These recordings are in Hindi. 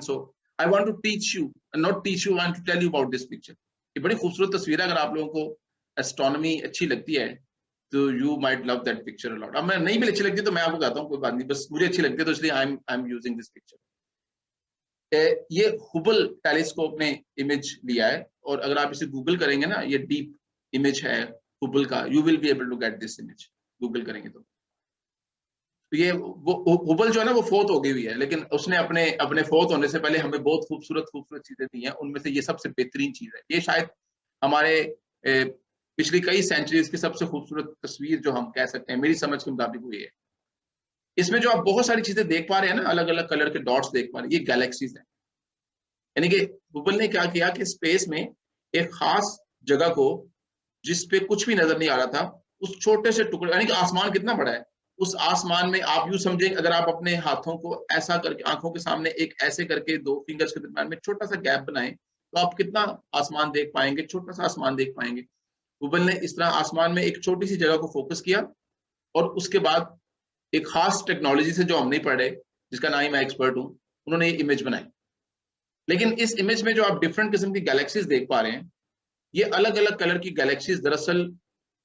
So I want to teach you, not teach you, I want to tell you about this picture. ये बड़ी खूबसूरत तस्वीर है, अगर आप लोगों को एस्ट्रोनॉमी अच्छी लगती है तो you might love that picture a lot. अब मैं नहीं भी अच्छी लगती तो मैं आपको कहता हूँ कोई बात नहीं, बस मुझे अच्छी लगती है तो इसलिए I am using this picture. ये हुबल टेलीस्कोप ने इमेज लिया है, और अगर आप इसे गूगल करेंगे ना, ये डीप इमेज है हुबल का, you will be able to get this image, Google करेंगे तो। ये वो हुबल जो है ना वो फोत हो गई हुई है, लेकिन उसने अपने फोत होने से पहले हमें बहुत खूबसूरत चीजें दी हैं। उनमें से ये सबसे बेहतरीन चीज है। ये शायद हमारे पिछली कई सेंचुरीज की सबसे खूबसूरत तस्वीर जो हम कह सकते हैं, मेरी समझ के मुताबिक हुई है। इसमें जो आप बहुत सारी चीजें देख पा रहे हैं ना, अलग अलग कलर के डॉट्स देख पा रहे हैं, ये गैलेक्सीज है। यानी कि हुबल ने क्या किया कि स्पेस में एक खास जगह को, जिसपे कुछ भी नजर नहीं आ रहा था, उस छोटे से टुकड़े, यानी कि आसमान कितना बड़ा है, उस आसमान में आप यूं समझें, अगर आप अपने हाथों को ऐसा करके आंखों के सामने एक ऐसे करके दो फिंगर्स के दरम्यान में छोटा सा गैप बनाएं, तो आप कितना आसमान देख पाएंगे, छोटा सा आसमान देख पाएंगे। हुबल ने इस तरह आसमान में एक छोटी सी जगह को फोकस किया, और उसके बाद एक खास टेक्नोलॉजी से जो हम नहीं पढ़ रहे, जिसका ना ही मैं एक्सपर्ट हूं, उन्होंने ये इमेज बनाई। लेकिन इस इमेज में जो आप डिफरेंट किस्म की गैलेक्सीज देख पा रहे हैं, ये अलग अलग कलर की गैलेक्सीज दरअसल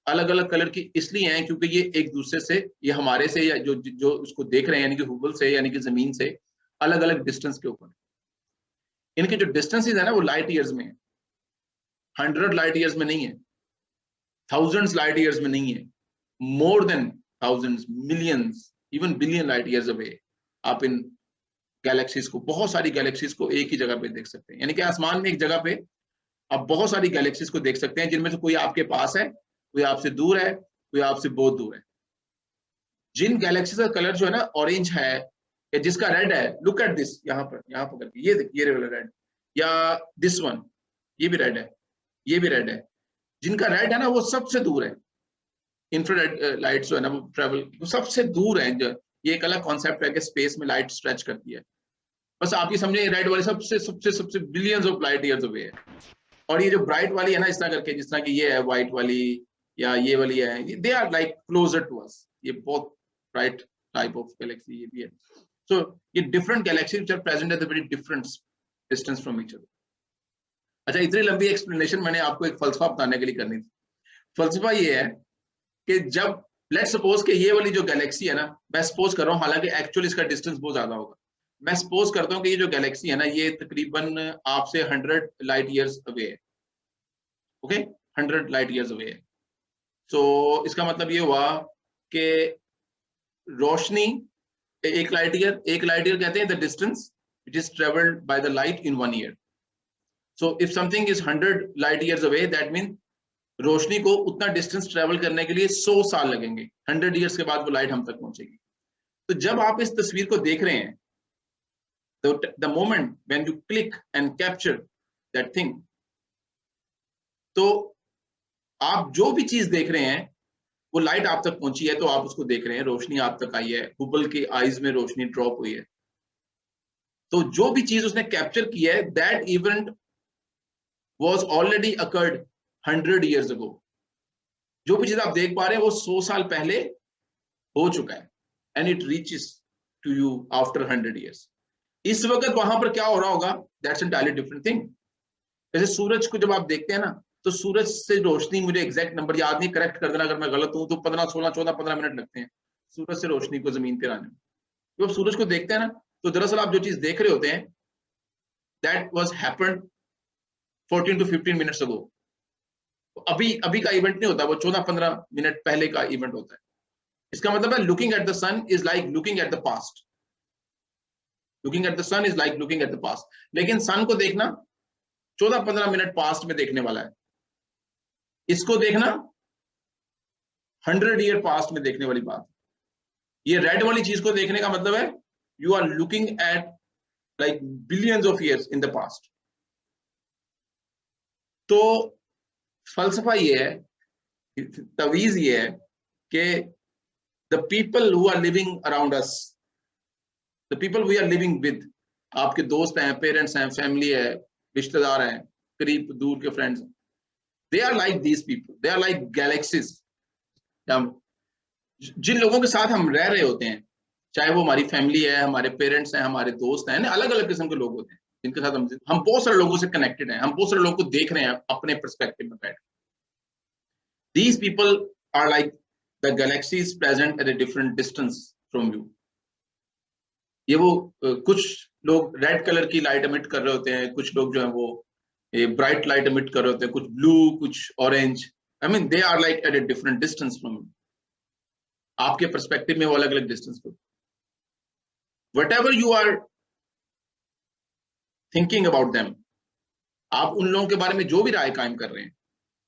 अलग अलग कलर की इसलिए हैं क्योंकि ये एक दूसरे से, ये हमारे से, या जो उसको देख रहे हैं यानी कि हुबल से, यानी कि जमीन से अलग अलग डिस्टेंस के ऊपर। इनके जो डिस्टेंसेस है ना वो लाइट ईयर्स में है, 100 लाइट ईयर्स में नहीं है, थाउजेंड्स लाइट ईयर्स में नहीं है, more than thousands, millions, even billion light years away आप इन गैलेक्सीज को, बहुत सारी गैलेक्सीज को एक ही जगह पे देख सकते हैं। यानी कि आसमान में एक जगह पे आप बहुत सारी गैलेक्सीज को देख सकते हैं, जिनमें से कोई आपके पास है, कोई आपसे दूर है, कोई आपसे बहुत दूर है। जिन गैलेक्सीज का कलर जो है ना ऑरेंज है, या जिसका रेड है, लुक एट दिस, यहाँ पर करके ये वाला रेड, या दिस वन, ये भी रेड है, ये भी रेड है। जिनका रेड है ना वो सबसे दूर है, इंफ्रारेड लाइट जो है ना वो ट्रेवल, वो सबसे दूर है। ये एक अलग कॉन्सेप्ट है कि स्पेस में लाइट स्ट्रेच करती है, बस आप ये समझे रेड वाली सबसे सबसे सबसे billions of light years away है। और ये जो ब्राइट वाली है ना, इस तरह करके, जिस तरह की ये है व्हाइट वाली या ये वाली है, they are like closer to us, ये बहुत ब्राइट टाइप ऑफ गैलेक्सी ये भी है। सो ये different galaxy which are present at the very different distance from each other. अच्छा, इतनी लंबी एक्सप्लेनेशन मैंने आपको एक फलसफा बताने के लिए करनी थी। फलसफा ये है कि जब लेट्स सपोज कि ये वाली जो गैलेक्सी है ना, मैं सपोज कर रहा हूँ, हालांकि एक्चुअली इसका डिस्टेंस बहुत ज्यादा होगा, मैं सपोज करता हूँ कि ये जो गैलेक्सी है ना, ये तकरीबन आपसे 100 लाइट ईयर्स अवे है। ओके, 100 लाइट ईयर्स अवे है। सो इसका मतलब ये हुआ कि रोशनी एक लाइट ईयर कहते हैं the distance it is travelled by the light in 1 year. So if something is 100 light years away, that mean रोशनी को उतना डिस्टेंस ट्रेवल करने के लिए 100 साल लगेंगे, 100 ईयर्स के बाद वो लाइट हम तक पहुंचेगी। तो जब आप इस तस्वीर को देख रहे हैं, the moment when you click and capture that thing, तो आप जो भी चीज देख रहे हैं वो लाइट आप तक पहुंची है, तो आप उसको देख रहे हैं, रोशनी आप तक आई है, हुबल के आईज में रोशनी ड्रॉप हुई है। तो जो भी चीज उसने कैप्चर की है, that event was already occurred 100 years ago. जो भी चीज आप देख पा रहे हैं वो 100 साल पहले हो चुका है, and it reaches to you after 100 years. इस वक्त वहां पर क्या हो रहा होगा, दैट्स एंटायरली डिफरेंट थिंग। जैसे सूरज को जब आप देखते हैं ना, तो सूरज से रोशनी, मुझे एग्जैक्ट नंबर याद नहीं, करेक्ट कर देना अगर मैं गलत हूं, तो 15, 16, 14, 15 मिनट लगते हैं सूरज से रोशनी को जमीन पर आने में। जब सूरज को देखते हैं ना, तो दरअसल आप जो चीज देख रहे होते हैं, that was happened 14 to 15 minutes ago. अभी का इवेंट नहीं होता, वो 14-15 मिनट पहले का इवेंट होता है। इसका मतलब है looking at the sun is like looking at the past, looking at the sun is like looking at the past. लेकिन सन को देखना 14-15 मिनट पास्ट में देखने वाला है, इसको देखना 100 ईयर पास्ट में देखने वाली बात। ये रेड वाली चीज को देखने का मतलब है you are looking at like billions of years in the past. तो फलसफा ये है, तवीज ये है कि the people who are living around us, the people we are living with, आपके दोस्त हैं, पेरेंट्स हैं, फैमिली है, रिश्तेदार हैं, करीब दूर के friends, they are like these people, they are like galaxies. जिन लोगों के साथ हम रह रहे होते हैं, चाहे वो हमारी फैमिली है, हमारे पेरेंट्स हैं, हमारे दोस्त हैं, अलग अलग किस्म के लोग होते हैं जिनके साथ हम बहुत सारे लोगों से कनेक्टेड हैं, हम बहुत सारे लोगों को देख रहे हैं अपने पर्सपेक्टिव में बैठ। These people are like the galaxies present at a different distance from you. ये वो कुछ लोग रेड कलर की लाइट एमिट कर रहे होते हैं, कुछ लोग जो है वो ब्राइट लाइट एमिट कर रहे होते हैं, कुछ ब्लू, कुछ orange. I mean they are like at a different distance from you. आपके पर्सपेक्टिव में वो अलग अलग डिस्टेंस पे। Whatever you are thinking about them, आप उन लोगों के बारे में जो भी राय कायम कर रहे हैं,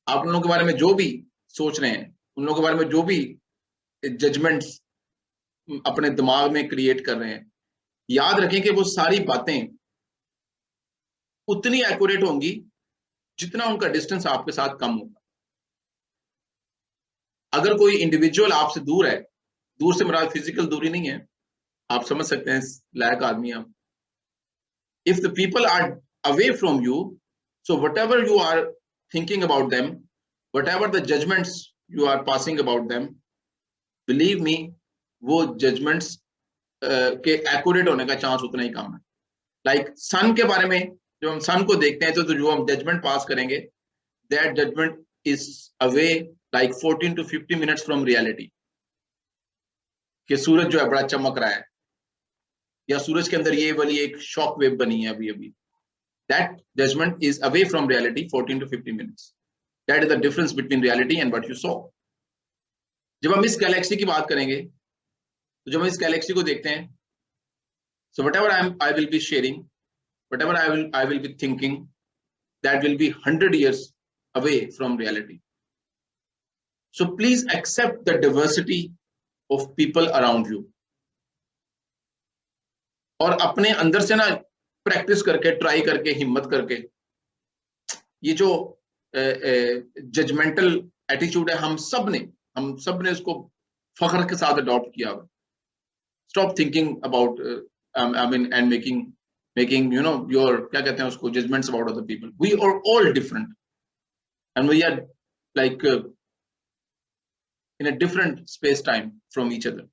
आप उन लोगों के बारे में जो भी सोच रहे हैं, उन लोगों के बारे में जो भी जजमेंट्स अपने दिमाग में क्रिएट कर रहे हैं, याद रखें कि वो सारी बातें उतनी एक्यूरेट होंगी जितना उनका डिस्टेंस आपके साथ कम होगा। अगर कोई इंडिविजुअल आपसे दूर है, दूर से मेरा फिजिकल दूरी नहीं है, आप समझ सकते हैं लायक आदमी आप। If the people are away from you, so whatever you are thinking about them, whatever the judgments you are passing about them, believe me, वो judgments के एक्यूरेट होने का चांस उतना ही कम है। लाइक सन के बारे में, जब हम सन को देखते हैं तो जो हम जजमेंट पास करेंगे, that judgment is away like 14 to 50 minutes from reality, कि सूरज जो है बड़ा चमक रहा है, या सूरज के अंदर ये वाली एक शॉक वेव बनी है अभी अभी, that judgment is away from reality 14 to 50 minutes। That is the difference between reality and what you saw. जब हम इस गैलेक्सी की बात करेंगे, तो जब हम इस गैलेक्सी को देखते हैं, so whatever I will be sharing, whatever I will be thinking, that will be 100 years away from reality. So please accept the diversity of people around you, और अपने अंदर से ना प्रैक्टिस करके, ट्राई करके, हिम्मत करके, ये जो जजमेंटल एटीट्यूड है, हम सब ने इसको फख्र के साथ अडॉप्ट किया हुआ। Stop thinking about and making your, क्या कहते हैं उसको, judgments about other people. We are all different and we are like in a different space time from each other.